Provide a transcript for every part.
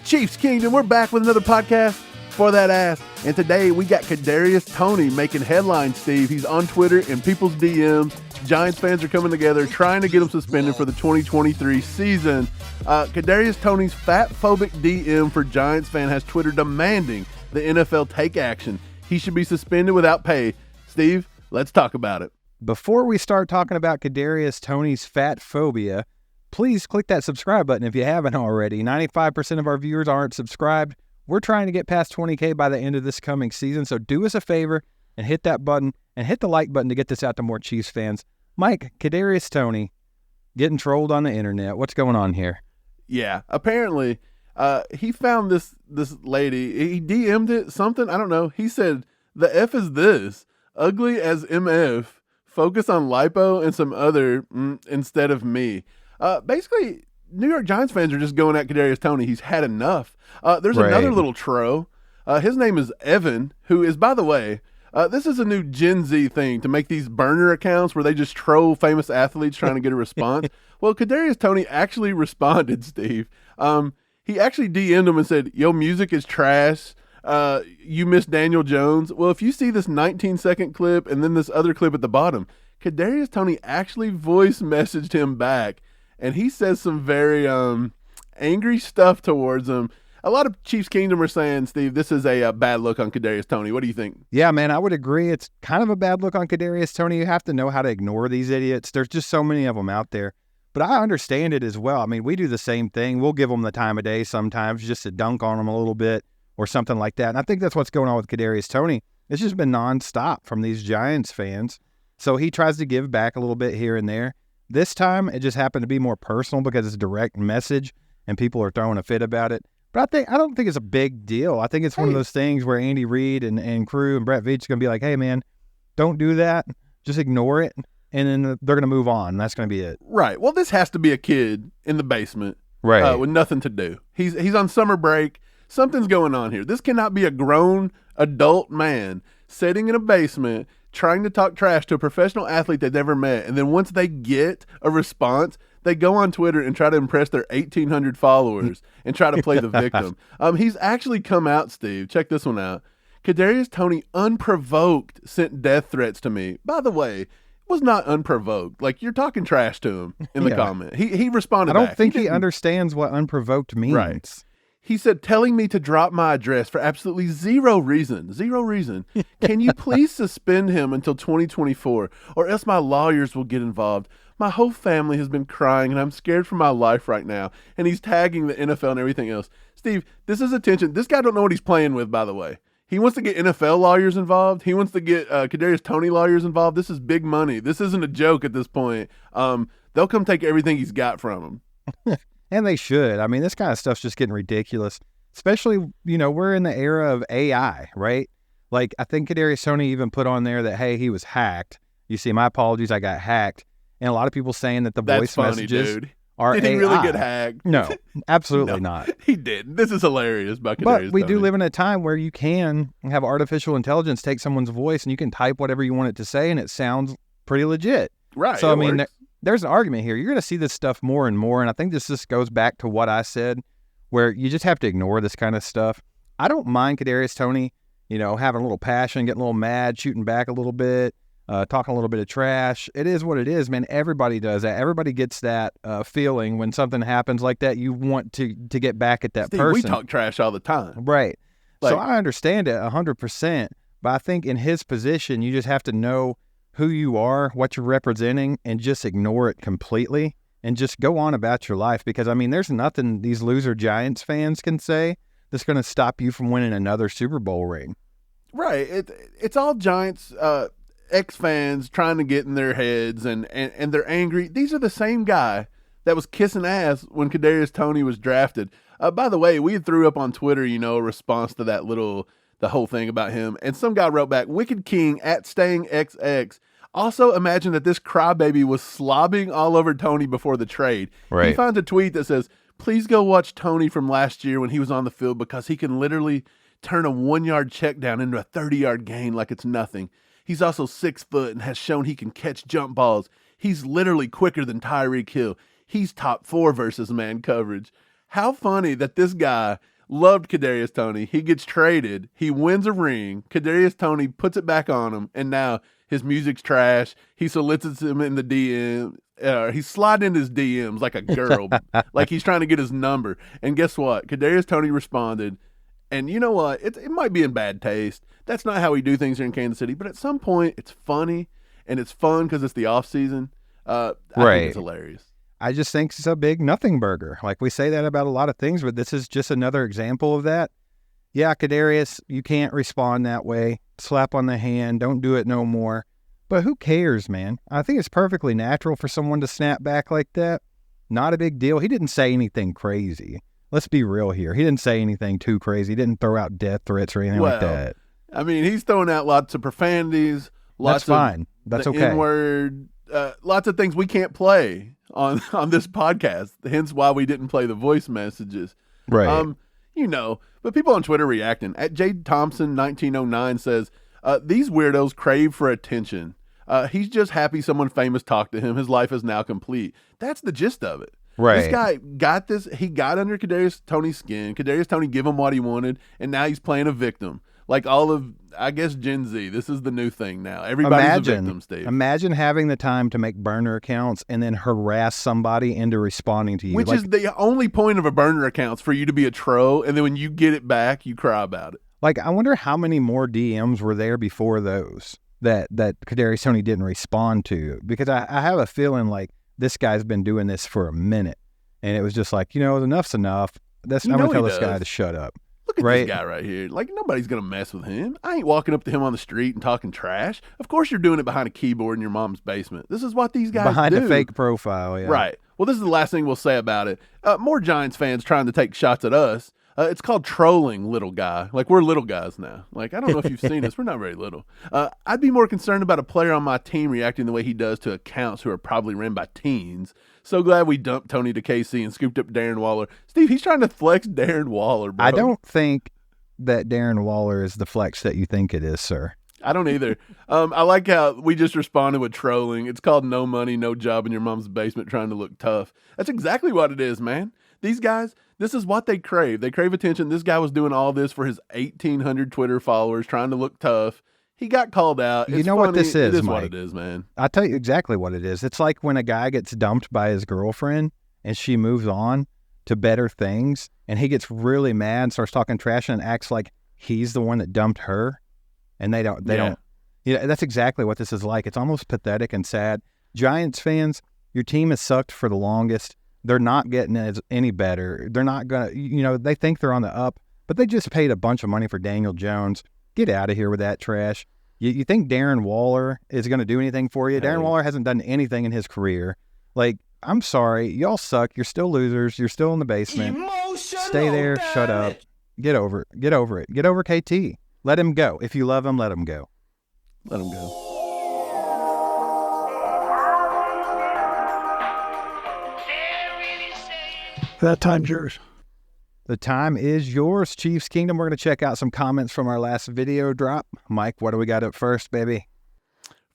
Chiefs Kingdom, we're back with another podcast for that ass. And today we got Kadarius Toney making headlines, Steve. He's on Twitter and people's DMs. Giants fans are coming together trying to get him suspended for the 2023 season. Kadarius Toney's fat-phobic DM for Giants fan has Twitter demanding the NFL take action. He should be suspended without pay. Steve, let's talk about it. Before we start talking about Kadarius Toney's fat phobia, please click that subscribe button if you haven't already. 95% of our viewers aren't subscribed. We're trying to get past 20K by the end of this coming season, so do us a favor and hit that button and hit the like button to get this out to more Chiefs fans. Mike, Kadarius Toney getting trolled on the internet. What's going on here? Yeah, apparently he found this lady. He DM'd it something. I don't know. He said, the F is this, ugly as MF, focus on lipo and some other instead of me. Basically, New York Giants fans are just going at Kadarius Toney. He's had enough. There's another little tro. His name is Evan, who is, by the way, this is a new Gen Z thing to make these burner accounts where they just troll famous athletes trying to get a response. Well, Kadarius Toney actually responded, Steve. He actually DM'd him and said, yo, music is trash. You miss Daniel Jones. Well, if you see this 19-second clip and then this other clip at the bottom, Kadarius Toney actually voice messaged him back, and he says some very angry stuff towards him. A lot of Chiefs Kingdom are saying, Steve, this is a bad look on Kadarius Toney. What do you think? Yeah, man, I would agree. It's kind of a bad look on Kadarius Toney. You have to know how to ignore these idiots. There's just so many of them out there. But I understand it as well. I mean, we do the same thing. We'll give them the time of day sometimes just to dunk on them a little bit or something like that. And I think that's what's going on with Kadarius Toney. It's just been nonstop from these Giants fans. So he tries to give back a little bit here and there. This time, it just happened to be more personal because it's a direct message and people are throwing a fit about it. But I don't think it's a big deal. I think it's one of those things where Andy Reid and crew and Brett Veach are going to be like, hey, man, don't do that. Just ignore it. And then they're going to move on. That's going to be it. Right. Well, this has to be a kid in the basement with nothing to do. He's on summer break. Something's going on here. This cannot be a grown adult man sitting in a basement trying to talk trash to a professional athlete they've never met. And then once they get a response, they go on Twitter and try to impress their 1,800 followers and try to play the victim. He's actually come out, Steve. Check this one out. Kadarius Toney, unprovoked, sent death threats to me. By the way, it was not unprovoked. Like, you're talking trash to him in the comment. He responded back. I don't think he understands what unprovoked means. Right. He said, telling me to drop my address for absolutely zero reason. Zero reason. Can you please suspend him until 2024 or else my lawyers will get involved? My whole family has been crying and I'm scared for my life right now. And he's tagging the NFL and everything else. Steve, this is attention. This guy don't know what he's playing with, by the way. He wants to get NFL lawyers involved. He wants to get Kadarius Toney lawyers involved. This is big money. This isn't a joke at this point. They'll come take everything he's got from him. And they should. I mean, this kind of stuff's just getting ridiculous, especially, we're in the era of AI, right? Like, I think Kadarius Toney even put on there that, hey, he was hacked. You see, my apologies, I got hacked. And a lot of people saying that the voice messages dude. are Did he AI. really get hacked? No, absolutely not. He didn't. This is hilarious about Kadarius But we Toney. do live in a time where you can have artificial intelligence take someone's voice and you can type whatever you want it to say and it sounds pretty legit. Right. So, I mean, there's an argument here. You're going to see this stuff more and more, and I think this just goes back to what I said, where you just have to ignore this kind of stuff. I don't mind Kadarius Toney, having a little passion, getting a little mad, shooting back a little bit, talking a little bit of trash. It is what it is, man. Everybody does that. Everybody gets that feeling when something happens like that. You want to get back at that Steve, person. we talk trash all the time. Right. So I understand it 100%, but I think in his position, you just have to know who you are, what you're representing, and just ignore it completely and just go on about your life. Because, I mean, there's nothing these loser Giants fans can say that's going to stop you from winning another Super Bowl ring. Right. It's all Giants ex-fans trying to get in their heads, and they're angry. These are the same guy that was kissing ass when Kadarius Toney was drafted. By the way, we threw up on Twitter, a response to that the whole thing about him. And some guy wrote back, Wicked King at StayingXX. Also imagine that this crybaby was slobbing all over Toney before the trade. Right. He finds a tweet that says, please go watch Toney from last year when he was on the field because he can literally turn a 1-yard check down into a 30-yard gain like it's nothing. He's also 6 foot and has shown he can catch jump balls. He's literally quicker than Tyreek Hill. He's top 4 versus man coverage. How funny that this guy Loved Kadarius Toney. He gets traded. He wins a ring. Kadarius Toney puts it back on him, and now his music's trash. He solicits him in the DM. He's sliding in his DMs like a girl, like he's trying to get his number. And guess what? Kadarius Toney responded. And you know what? It might be in bad taste. That's not how we do things here in Kansas City. But at some point, it's funny, and it's fun because it's the off season. I think it's hilarious. I just think it's a big nothing burger. Like, we say that about a lot of things, but this is just another example of that. Yeah, Kadarius, you can't respond that way. Slap on the hand. Don't do it no more. But who cares, man? I think it's perfectly natural for someone to snap back like that. Not a big deal. He didn't say anything crazy. Let's be real here. He didn't say anything too crazy. He didn't throw out death threats or anything like that. I mean, he's throwing out lots of profanities. That's fine. That's okay. N-word, lots of things we can't play on this podcast. Hence why we didn't play the voice messages. Right. But people on Twitter reacting. At Jade Thompson 1909 says, these weirdos crave for attention. He's just happy someone famous talked to him. His life is now complete. That's the gist of it. Right. This guy got this. He got under Kadarius Toney's skin. Kadarius Toney gave him what he wanted, and now he's playing a victim. Like all of, I guess, Gen Z. This is the new thing now. Everybody's a victim, Steve. Imagine having the time to make burner accounts and then harass somebody into responding to you. Which is the only point of a burner account, for you to be a troll, and then when you get it back, you cry about it. Like, I wonder how many more DMs were there before those that Kadarius Toney didn't respond to. Because I have a feeling like this guy's been doing this for a minute. And it was just like, enough's enough. I'm going to tell this guy to shut up. Look at this guy right here. Like, nobody's going to mess with him. I ain't walking up to him on the street and talking trash. Of course you're doing it behind a keyboard in your mom's basement. This is what these guys do. Behind a fake profile, yeah. Right. Well, this is the last thing we'll say about it. More Giants fans trying to take shots at us. It's called trolling, little guy. Like, we're little guys now. Like, I don't know if you've seen us. We're not very little. I'd be more concerned about a player on my team reacting the way he does to accounts who are probably ran by teens. So glad we dumped Tony to KC and scooped up Darren Waller. Steve, he's trying to flex Darren Waller, bro. I don't think that Darren Waller is the flex that you think it is, sir. I don't either. I like how we just responded with trolling. It's called no money, no job in your mom's basement trying to look tough. That's exactly what it is, man. These guys, this is what they crave. They crave attention. This guy was doing all this for his 1,800 Twitter followers, trying to look tough. He got called out. You know what this is, It is Mike. what it is, man. I'll tell you exactly what it is. It's like when a guy gets dumped by his girlfriend and she moves on to better things, and he gets really mad and starts talking trash and acts like he's the one that dumped her, and they don't. That's exactly what this is like. It's almost pathetic and sad. Giants fans, your team has sucked for the longest. They're not getting any better. They're not going to, they think they're on the up, but they just paid a bunch of money for Daniel Jones. Get out of here with that trash. You think Darren Waller is going to do anything for you? Darren Waller hasn't done anything in his career. Like, I'm sorry. Y'all suck. You're still losers. You're still in the basement. Stay there. Shut up. Get over it. Get over it. Get over KT. Let him go. If you love him, let him go. Let him go. That time's yours. The time is yours, Chiefs Kingdom. We're going to check out some comments from our last video drop. Mike, what do we got up first, baby?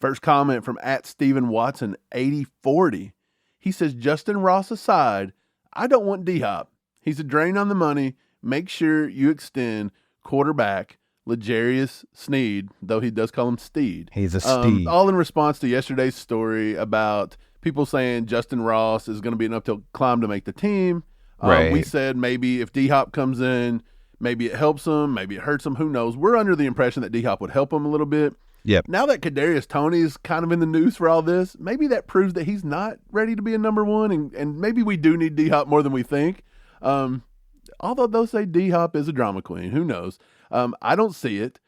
First comment from @StephenWatson8040. He says, Justin Ross aside, I don't want D-Hop. He's a drain on the money. Make sure you extend quarterback L'Jarius Sneed, though he does call him Steed. He's a Steed. All in response to yesterday's story about people saying Justin Ross is going to be an uphill climb to make the team. Right. We said maybe if D-Hop comes in, maybe it helps him, maybe it hurts him. Who knows? We're under the impression that D-Hop would help him a little bit. Yep. Now that Kadarius Toney is kind of in the news for all this, maybe that proves that he's not ready to be a number one, and maybe we do need D-Hop more than we think. Although they'll say D-Hop is a drama queen. Who knows? I don't see it.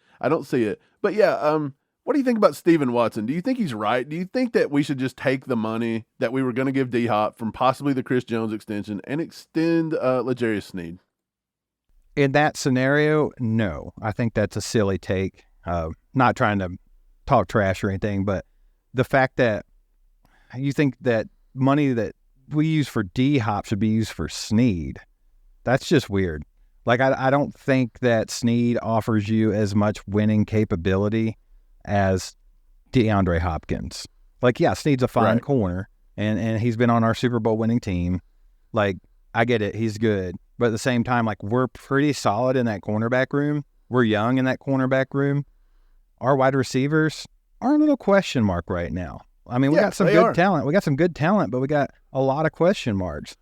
But yeah, what do you think about Stephen Watson? Do you think he's right? Do you think that we should just take the money that we were going to give D-Hop from possibly the Chris Jones extension and extend L'Jarius Sneed? In that scenario, no. I think that's a silly take. Not trying to talk trash or anything, but the fact that you think that money that we use for D-Hop should be used for Sneed, that's just weird. Like, I don't think that Sneed offers you as much winning capability as DeAndre Hopkins. Like, yeah, Sneed's a fine corner, and he's been on our Super Bowl winning team. Like, I get it. He's good. But at the same time, like, we're pretty solid in that cornerback room. We're young in that cornerback room. Our wide receivers are a little question mark right now. I mean, we got some good talent. We got some good talent, but we got a lot of question marks.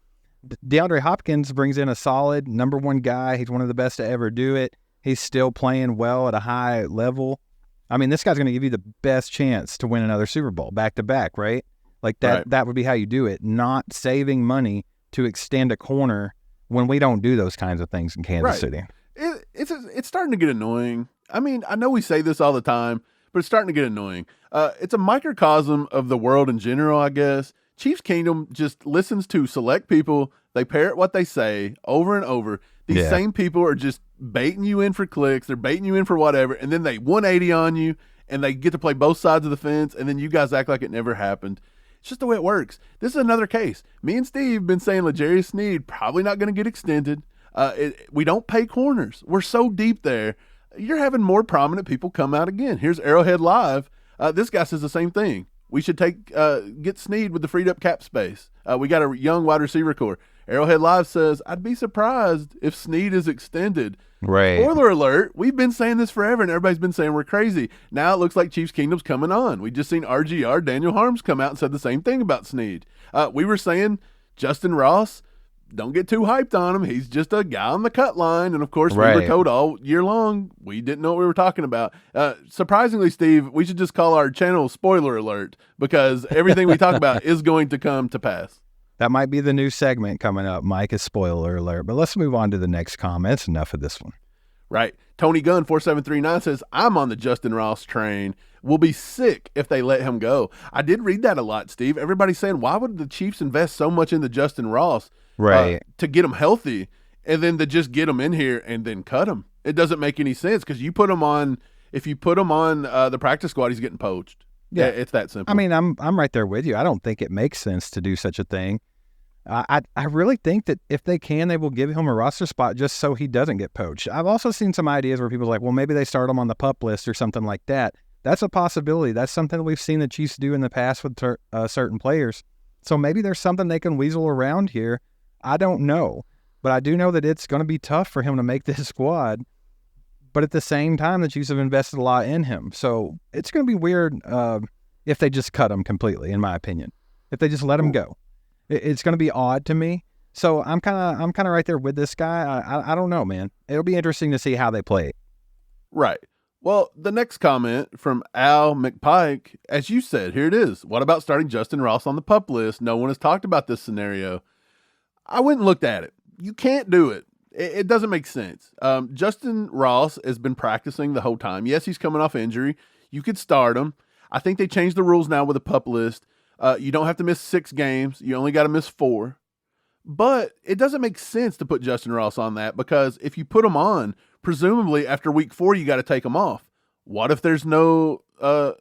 DeAndre Hopkins brings in a solid number one guy. He's one of the best to ever do it. He's still playing well at a high level. I mean, this guy's going to give you the best chance to win another Super Bowl back to back, right? Like that would be how you do it, not saving money to extend a corner when we don't do those kinds of things in Kansas City. It's starting to get annoying. I mean, I know we say this all the time, but it's starting to get annoying. It's a microcosm of the world in general, I guess. Chiefs Kingdom just listens to select people. They parrot what they say over and over. These same people are just baiting you in for clicks. They're baiting you in for whatever, and then they 180 on you, and they get to play both sides of the fence, and then you guys act like it never happened. It's just the way it works. This is another case. Me and Steve have been saying L'Jarius Sneed probably not going to get extended. We don't pay corners. We're so deep there. You're having more prominent people come out again. Here's Arrowhead Live. This guy says the same thing. We should get Sneed with the freed up cap space. We got a young wide receiver core. Arrowhead Live says, I'd be surprised if Sneed is extended. Right. Spoiler alert, we've been saying this forever, and everybody's been saying we're crazy. Now it looks like Chiefs Kingdom's coming on. We just seen RGR, Daniel Harms, come out and said the same thing about Sneed. We were saying Justin Ross, don't get too hyped on him. He's just a guy on the cut line. And, of course, we were told all year long we didn't know what we were talking about. Surprisingly, Steve, we should just call our channel Spoiler Alert because everything we talk about is going to come to pass. That might be the new segment coming up. Mike is Spoiler Alert. But let's move on to the next comment. It's enough of this one. Right. Tony Gunn 4739 says, I'm on the Justin Ross train. We'll be sick if they let him go. I did read that a lot, Steve. Everybody's saying, why would the Chiefs invest so much into Justin Ross to get him healthy and then to just get him in here and then cut him? It doesn't make any sense because you put him on – if you put him on the practice squad, he's getting poached. Yeah, it's that simple. I mean, I'm right there with you. I don't think it makes sense to do such a thing. I really think that if they can, they will give him a roster spot just so he doesn't get poached. I've also seen some ideas where people are like, well, maybe they start him on the PUP list or something like that. That's a possibility. That's something that we've seen the Chiefs do in the past with certain players. So maybe there's something they can weasel around here. I don't know. But I do know that it's going to be tough for him to make this squad. But at the same time, the Chiefs have invested a lot in him. So it's going to be weird if they just cut him completely, in my opinion. If they just let him go. It's going to be odd to me. So I'm kind of right there with this guy. I don't know, man. It'll be interesting to see how they play it. Right. Well, the next comment from Al McPike, as you said, here it is. What about starting Justin Ross on the PUP list? No one has talked about this scenario. I went and looked at it. You can't do it. It doesn't make sense. Justin Ross has been practicing the whole time. Yes, he's coming off injury. You could start him. I think they changed the rules now with a PUP list. You don't have to miss 6 games. You only got to miss 4. But it doesn't make sense to put Justin Ross on that because if you put him on, presumably after week 4, you got to take him off. What if there's no, what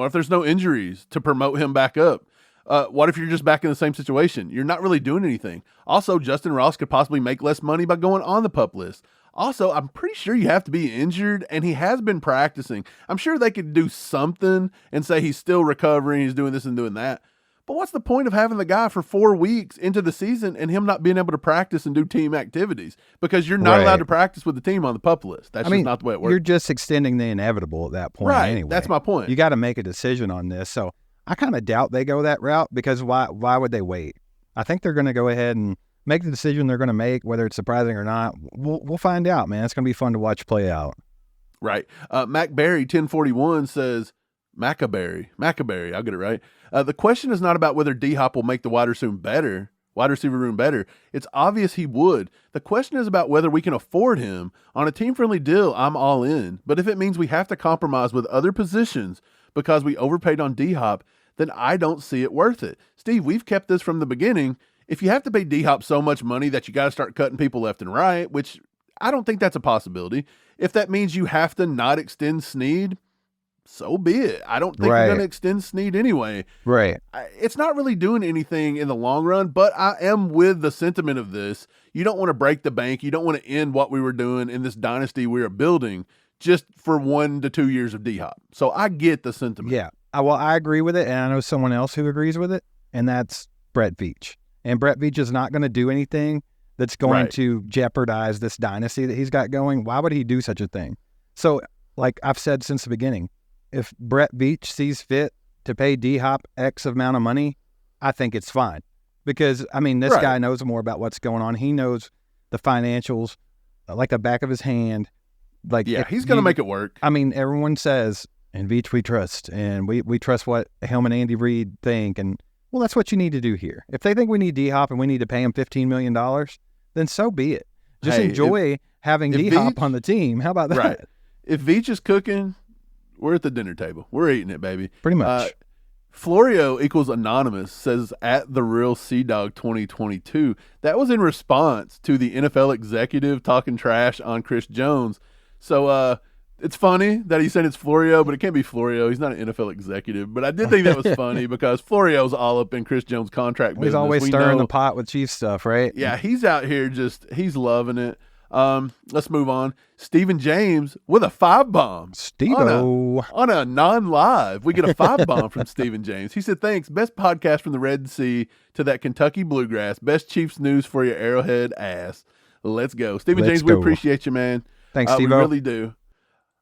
if there's no injuries to promote him back up? What if you're just back in the same situation? You're not really doing anything. Also, Justin Ross could possibly make less money by going on the PUP list. Also, I'm pretty sure you have to be injured, and he has been practicing. I'm sure they could do something and say he's still recovering, he's doing this and doing that. But what's the point of having the guy for 4 weeks into the season and him not being able to practice and do team activities? Because you're not allowed to practice with the team on the PUP list. That's just not the way it works. You're just extending the inevitable at that point anyway. That's my point. You got to make a decision on this. So I kind of doubt they go that route because why would they wait? I think they're going to go ahead and make the decision they're going to make, whether it's surprising or not. We'll find out, man. It's going to be fun to watch play out. Right. MacBerry 1041 says, Maccaberry, I'll get it right. The question is not about whether D-Hop will make the wide receiver room better. It's obvious he would. The question is about whether we can afford him. On a team-friendly deal, I'm all in. But if it means we have to compromise with other positions because we overpaid on D-Hop, then I don't see it worth it. Steve, we've kept this from the beginning. If you have to pay D-Hop so much money that you got to start cutting people left and right, which I don't think that's a possibility. If that means you have to not extend Sneed, so be it. I don't think we're going to extend Sneed anyway. Right. It's not really doing anything in the long run, but I am with the sentiment of this. You don't want to break the bank. You don't want to end what we were doing in this dynasty we are building just for 1 to 2 years of D-Hop. So I get the sentiment. Yeah. Well, I agree with it, and I know someone else who agrees with it, and that's Brett Veach. And Brett Veach is not going to do anything that's going Right. to jeopardize this dynasty that he's got going, why would he do such a thing? So, like I've said since the beginning, if Brett Veach sees fit to pay D-Hop X amount of money, I think it's fine. Because, I mean, this Right. guy knows more about what's going on. He knows the financials like the back of his hand. Like, Yeah, he's going to make it work. I mean, everyone says, in Veach we trust, and we trust what Helm and Andy Reid think. And, well, that's what you need to do here. If they think we need D-Hop and we need to pay him $15 million, then so be it. Just enjoy having D-Hop Veach, on the team. How about that? Right. If Veach is cooking, we're at the dinner table. We're eating it, baby. Pretty much. Florio equals anonymous says at the real Sea Dog 2022. That was in response to the NFL executive talking trash on Chris Jones. So it's funny that he said it's Florio, but it can't be Florio. He's not an NFL executive. But I did think that was funny because Florio's all up in Chris Jones' contract business. He's always stirring the pot with Chiefs stuff, right? Yeah, he's out here he's loving it. Let's move on. Stephen James with a 5-bomb. Steve-O. On a non-live. We get a 5-bomb from Stephen James. He said, thanks. Best podcast from the Red Sea to that Kentucky Bluegrass. Best Chiefs news for your Arrowhead ass. Let's go. Stephen James, we appreciate you, man. Thanks, We Steve-O. really do.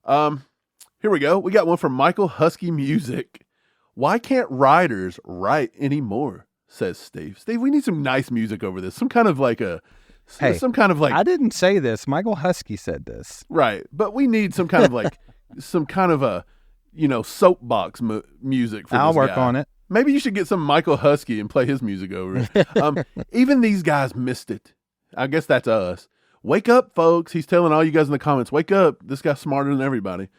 Here we go. We got one from Michael Husky Music. Why can't writers write anymore? Says Steve. Steve, we need some nice music over this. Some kind of like I didn't say this. Michael Husky said this. Right. But we need some kind of like, some kind of a, soapbox music for I'll this work guy. on it. Maybe you should get some Michael Husky and play his music over it. Even these guys missed it. I guess that's us. Wake up, folks. He's telling all you guys in the comments, wake up. This guy's smarter than everybody.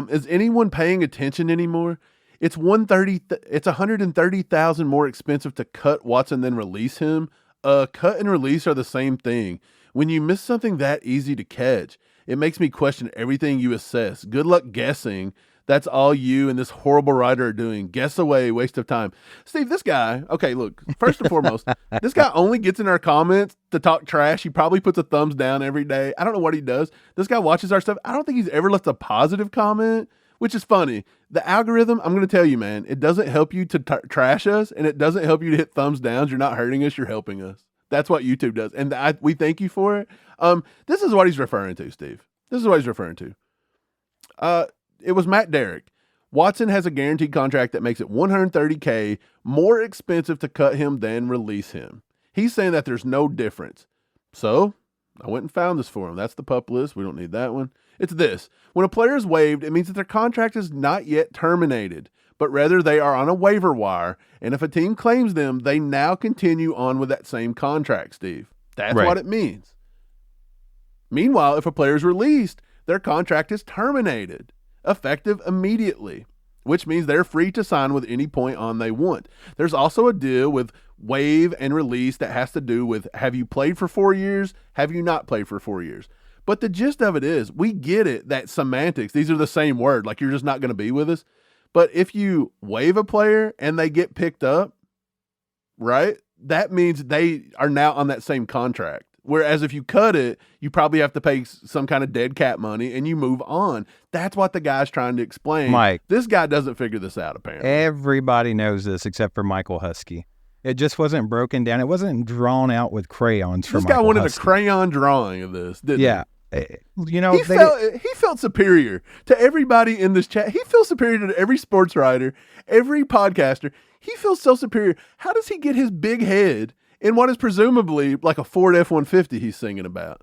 Is anyone paying attention anymore? It's $130,000 more expensive to cut Watson than release him. Cut and release are the same thing. When you miss something that easy to catch, it makes me question everything you assess. Good luck guessing. That's all you and this horrible writer are doing. Guess away, waste of time. Steve, this guy, okay, look, first and foremost, this guy only gets in our comments to talk trash. He probably puts a thumbs down every day. I don't know what he does. This guy watches our stuff. I don't think he's ever left a positive comment, which is funny. The algorithm, I'm going to tell you, man, it doesn't help you to trash us, and it doesn't help you to hit thumbs downs. You're not hurting us. You're helping us. That's what YouTube does, and we thank you for it. This is what he's referring to, Steve. This is what he's referring to. It was Matt Derrick. Watson has a guaranteed contract that makes it $130K more expensive to cut him than release him. He's saying that there's no difference. So I went and found this for him. That's the pup list. We don't need that one. It's this. When a player is waived, it means that their contract is not yet terminated, but rather they are on a waiver wire. And if a team claims them, they now continue on with that same contract, Steve. That's Right. what it means. Meanwhile, if a player is released, their contract is terminated, effective immediately, which means they're free to sign with any point on they want. There's also a deal with waive and release that has to do with, have you played for 4 years? Have you not played for 4 years? But the gist of it is, we get it, that semantics, these are the same word, like you're just not going to be with us. But if you waive a player and they get picked up, right, that means they are now on that same contract. Whereas if you cut it, you probably have to pay some kind of dead cat money and you move on. That's what the guy's trying to explain. Mike. This guy doesn't figure this out, apparently. Everybody knows this except for Michael Husky. It just wasn't broken down. It wasn't drawn out with crayons for This guy Michael wanted Husky. a crayon drawing of this, didn't he? Yeah. He felt superior to everybody in this chat. He feels superior to every sports writer, every podcaster. He feels so superior. How does he get his big head in what is presumably like a Ford F-150 he's singing about?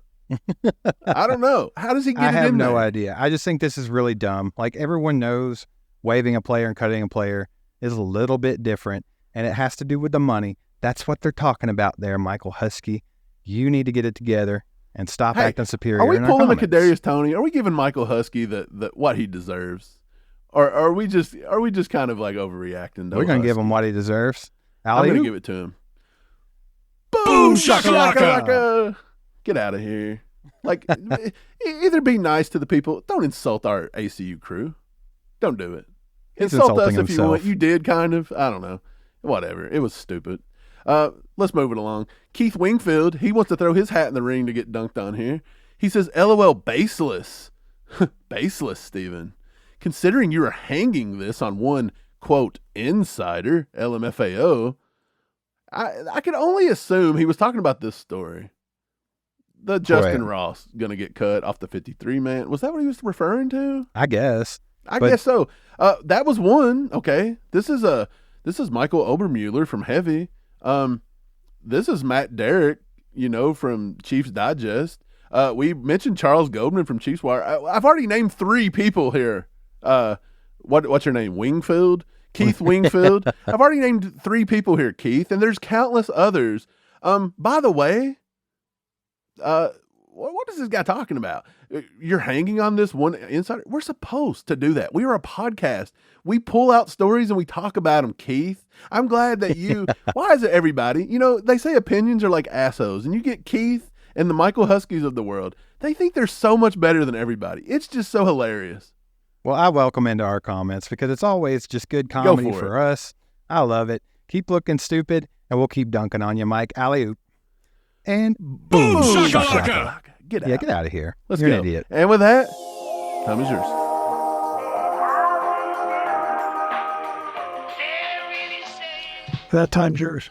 I don't know. How does he get it in there? I have no idea. I just think this is really dumb. Like, everyone knows waiving a player and cutting a player is a little bit different, and it has to do with the money. That's what they're talking about there, Michael Husky. You need to get it together and stop acting superior. Are we in our pulling a comments. Kadarius Toney? Are we giving Michael Husky the what he deserves? Or are we just kind of like overreacting? We're going to give him what he deserves. I'm going to Alley-oop. give it to him. Boom, shakalaka. Get out of here. Like, either be nice to the people. Don't insult our ACU crew. Don't do it. He's Insult us insulting if you want. himself. You did, kind of. I don't know. Whatever. It was stupid. Let's move it along. Keith Wingfield, he wants to throw his hat in the ring to get dunked on here. He says, LOL, baseless. Baseless, Steven. Considering you are hanging this on one, quote, insider, LMFAO, I can only assume he was talking about this story. the Justin Ross going to get cut off the 53-man. Was that what he was referring to? I guess. I guess so. That was one. Okay. This is Michael Obermueller from Heavy. This is Matt Derrick, from Chiefs Digest. We mentioned Charles Goldman from Chiefs Wire. I've already named 3 people here. What's your name? Wingfield? Keith Wingfield. I've already named 3 people here, Keith, and there's countless others. By the way, what is this guy talking about? You're hanging on this one insider? We're supposed to do that. We are a podcast. We pull out stories and we talk about them, Keith. I'm glad that you, why is it everybody? They say opinions are like assos, and you get Keith and the Michael Huskies of the world. They think they're so much better than everybody. It's just so hilarious. Well, I welcome into our comments because it's always just good comedy for us. I love it. Keep looking stupid, and we'll keep dunking on you, Mike. Alley-oop. And boom. Shakalaka. Get out. Yeah, get out of here. Let's You're go. an idiot. And with that, time is yours. That time's yours.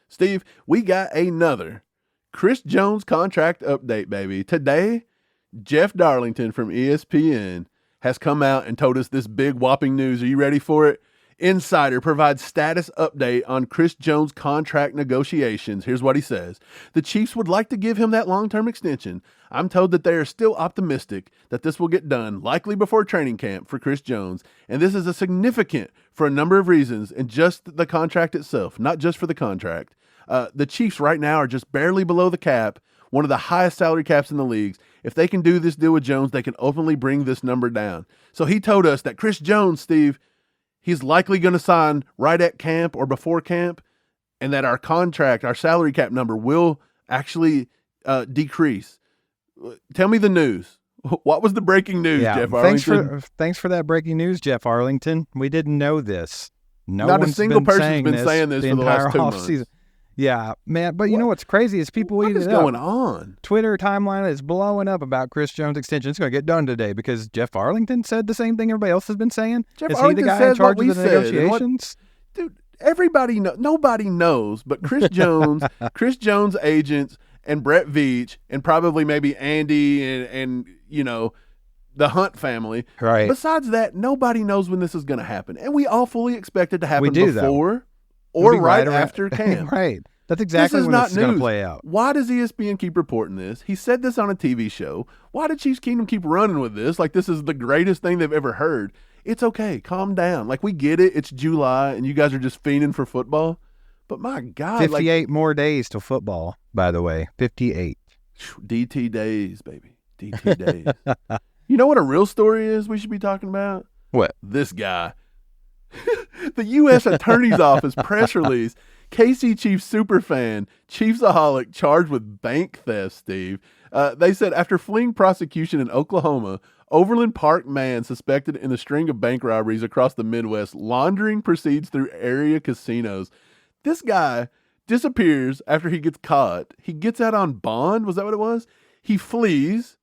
Steve, we got another Chris Jones contract update, baby. Today, Jeff Darlington from ESPN has come out and told us this big whopping news. Are you ready for it? Insider provides status update on Chris Jones' contract negotiations. Here's what he says. The Chiefs would like to give him that long-term extension. I'm told that they are still optimistic that this will get done, likely before training camp for Chris Jones. And this is a significant for a number of reasons, and just the contract itself, not just for the contract. The Chiefs right now are just barely below the cap, one of the highest salary caps in the leagues. If they can do this deal with Jones, they can openly bring this number down. So he told us that Chris Jones, Steve, he's likely going to sign right at camp or before camp, and that our contract, our salary cap number will actually decrease. Tell me the news. What was the breaking news, Jeff Arlington? Thanks for that breaking news, Jeff Arlington. We didn't know this. Not a single person's been saying this for the last 2 months. Season. Yeah, man. But you know what's crazy is people eat it up. What is going on? Twitter timeline is blowing up about Chris Jones' extension. It's going to get done today because Jeff Arlington said the same thing everybody else has been saying. Jeff is Arlington he the guy says in charge what of the we said, negotiations? Dude, everybody nobody knows, but Chris Jones, Chris Jones' agents, and Brett Veach, and probably maybe Andy and the Hunt family. Right. Besides that, nobody knows when this is going to happen, and we all fully expect it to happen before or or right after camp. Right. That's exactly when this is going to play out. Why does ESPN keep reporting this? He said this on a TV show. Why did Chiefs Kingdom keep running with this? Like this is the greatest thing they've ever heard. It's okay. Calm down. Like we get it. It's July and you guys are just fiending for football. But my God. 58 more days till football, by the way. 58. DT days, baby. DT days. You know what a real story is we should be talking about? What? This guy. The U.S. Attorney's Office press release. KC Chiefs superfan, Chiefsaholic charged with bank theft, Steve. They said after fleeing prosecution in Oklahoma, Overland Park man suspected in a string of bank robberies across the Midwest, laundering proceeds through area casinos. This guy disappears after he gets caught. He gets out on bond. Was that what it was? He flees.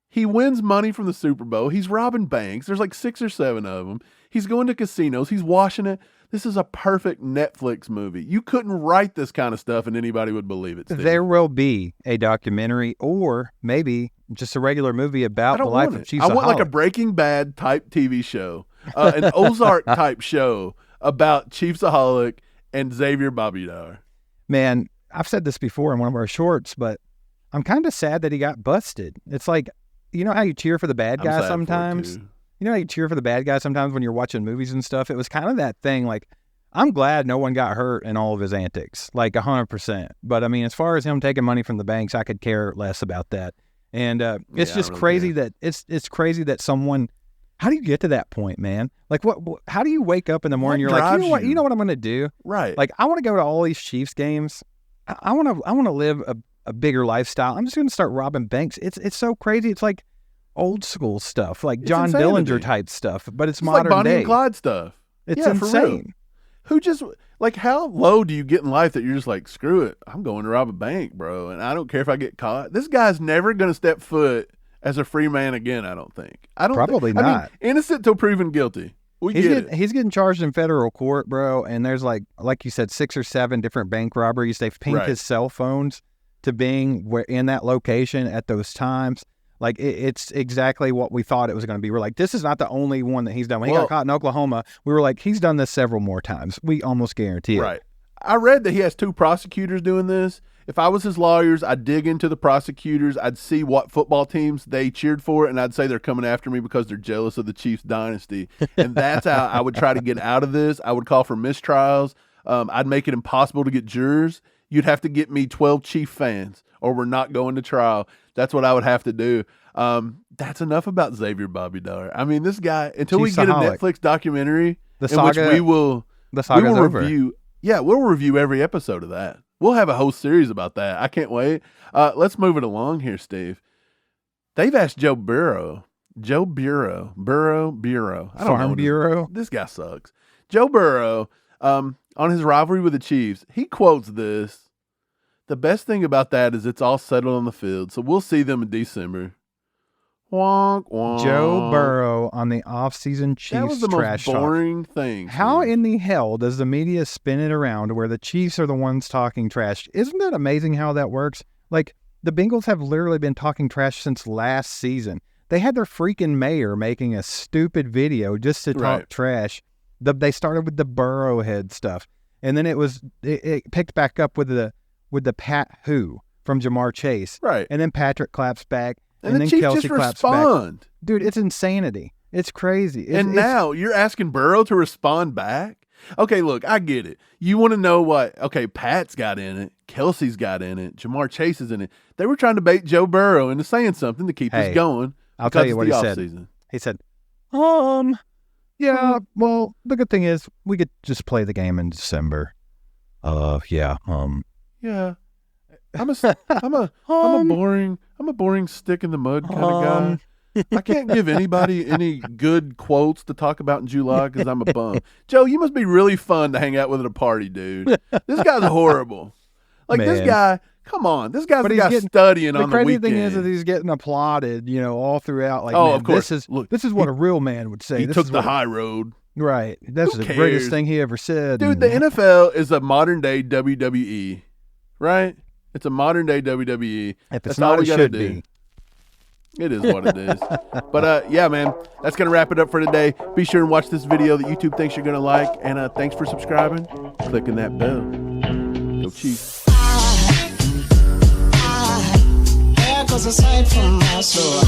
He wins money from the Super Bowl. He's robbing banks. There's like 6 or 7 of them. He's going to casinos. He's washing it. This is a perfect Netflix movie. You couldn't write this kind of stuff and anybody would believe it, Steve. There will be a documentary or maybe just a regular movie about the life of Chiefsaholic. I want like a Breaking Bad type TV show, an Ozark type show about Chiefsaholic and Xavier Babidar. Man, I've said this before in one of our shorts, but I'm kind of sad that he got busted. It's like, you know how you cheer for the bad guy sometimes? You know how you cheer for the bad guy sometimes when you're watching movies and stuff? It was kind of that thing, like, I'm glad no one got hurt in all of his antics, like 100%. But, I mean, as far as him taking money from the banks, I could care less about that. And it's just crazy that it's crazy that someone, how do you get to that point, man? Like, how do you wake up in the morning? You're like, you know what I'm going to do? Right. Like, I want to go to all these Chiefs games. I want to live a bigger lifestyle. I'm just going to start robbing banks. It's so crazy. It's like old school stuff, like John Dillinger type stuff, but it's modern like Bonnie day. And Clyde stuff. It's insane. Who just like how low do you get in life that you're just like, screw it, I'm going to rob a bank, bro, and I don't care if I get caught. This guy's never going to step foot as a free man again. I don't think. Probably not. I mean, innocent till proven guilty. He's getting charged in federal court, bro, and there's like you said, 6 or 7 different bank robberies. They've pinged his cell phones to being in that location at those times. Like, it's exactly what we thought it was going to be. We're like, this is not the only one that he's done. When he got caught in Oklahoma, we were like, he's done this several more times. We almost guarantee it. Right. I read that he has 2 prosecutors doing this. If I was his lawyers, I'd dig into the prosecutors. I'd see what football teams they cheered for, and I'd say they're coming after me because they're jealous of the Chiefs dynasty. And that's how I would try to get out of this. I would call for mistrials. I'd make it impossible to get jurors. You'd have to get me 12 Chief fans, or we're not going to trial. That's what I would have to do. That's enough about Xavier Bobby Dollar. I mean, this guy, until we get a Netflix documentary in which we will review. Yeah, we'll review every episode of that. We'll have a whole series about that. I can't wait. Let's move it along here, Steve. They've asked Joe Burrow. I don't Farm know. Bureau. This guy sucks. Joe Burrow, on his rivalry with the Chiefs, he quotes this. The best thing about that is it's all settled on the field, so we'll see them in December. Wonk, wonk. Joe Burrow on the offseason Chiefs trash talk. That was the most boring thing. How in the hell does the media spin it around where the Chiefs are the ones talking trash? Isn't that amazing how that works? Like, the Bengals have literally been talking trash since last season. They had their freaking mayor making a stupid video just to talk trash. They started with the Burrow head stuff, and then it picked back up with the Pat who from Jamar Chase. Right. And then Patrick claps back. And then Kelsey just claps respond. back. Dude, it's insanity. It's crazy. Now you're asking Burrow to respond back? Okay, look, I get it. You want to know what? Okay, Pat's got in it. Kelsey's got in it. Jamar Chase is in it. They were trying to bait Joe Burrow into saying something to keep us going. I'll tell you what he said. He said, yeah, well, the good thing is we could just play the game in December. Yeah. Yeah. I'm a boring stick in the mud kind of guy. I can't give anybody any good quotes to talk about in July because I'm a bum. Joe, you must be really fun to hang out with at a party, dude. This guy's horrible. Like, Man. This guy, come on. This guy's the guy studying on the weekend. The crazy thing is that he's getting applauded, all throughout. Like, of course. This is what a real man would say. He took the high road. Right. That's the greatest thing he ever said. Dude, the NFL is a modern-day WWE, right? It's a modern-day WWE. If it's not, it should be. It is what it is. But, yeah, man, that's going to wrap it up for today. Be sure and watch this video that YouTube thinks you're going to like. And thanks for subscribing, clicking that bell. Go Chiefs. There goes a sight from my soul.